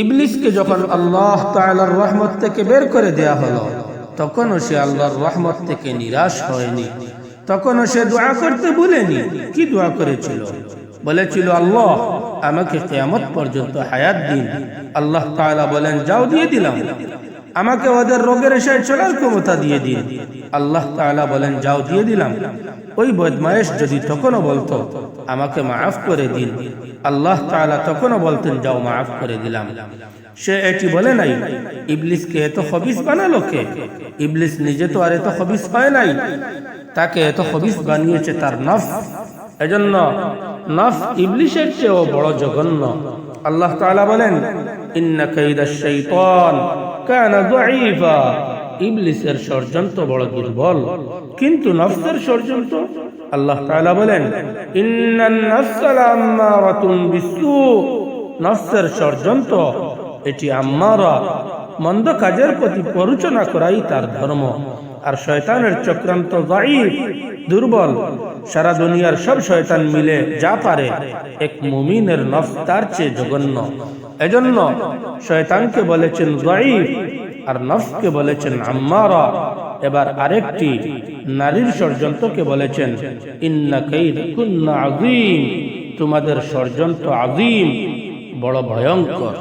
ইবলিসকে যখন আল্লাহ তাআলার রহমত থেকে বের করে দেয়া হলো, তখনও সে আল্লাহর রহমত থেকে নিরাশ হয়নি। তখনও সে দোয়া করতে ভুলেনি। কি দোয়া করেছিল? বলেছিল, আল্লাহ আমাকে কিয়ামত পর্যন্ত হায়াত দিন। আল্লাহ তাআলা বলেন, যাও, দিয়ে দিলাম। আমাকে ওদের রোগের এসে চলার ক্ষমতা দিয়ে দিন। আল্লাহ তাআলা বলেন, যাও, দিয়ে দিলাম। ওই বদমায়েশ যদি তখনও বলতো, আমাকে মাফ করে দিন, আল্লাহ তাআলা তখনও বলতেন, যাও, মাফ করে দিলাম। সে এটি বলে নাই। ইবলিসকে এত খবিস বানালো কে? ইবলিস নিজে তো আর এত খবিস হয় নাই, তাকে এত খবিস বানিয়েছে তার নফস। এজন্য নফস ইবলিসের চেয়েও বড় জঘন্য। আল্লাহ তাআলা বলেন, ইন্না কাইদাশ শাইতান কানা যায়ীফা। ইবলিসের ষড়যন্ত্র বড় দুর্বল, কিন্তু নফসের ষড়যন্ত্র, আল্লাহ তাআলা বলেন, ইন্নান নাফসা লাম্মারাতুন বিসসু। নফসের ষড়যন্ত্র এটি আম্মারা, মন্দ কাজের প্রতি প্ররোচনা করাই তার ধর্ম। আর শয়তানের চক্রান্ত যায়ীফ, দুর্বল। সারা দুনিয়ার সব শয়তান মিলে যা পারে, এক মুমিনের নফস তার চেয়ে জঘন্য। এজন্য শয়তানকে বলেছেন যায়ীফ, আর নফসকে বলেছেন আম্মারা। এবার আরেকটি নারীর ষড়যন্ত্রকে বলেছেন, ইন্না কাইদাকুন্না আযীম। তোমাদের ষড়যন্ত্র আযীম, বড় ভয়ঙ্কর।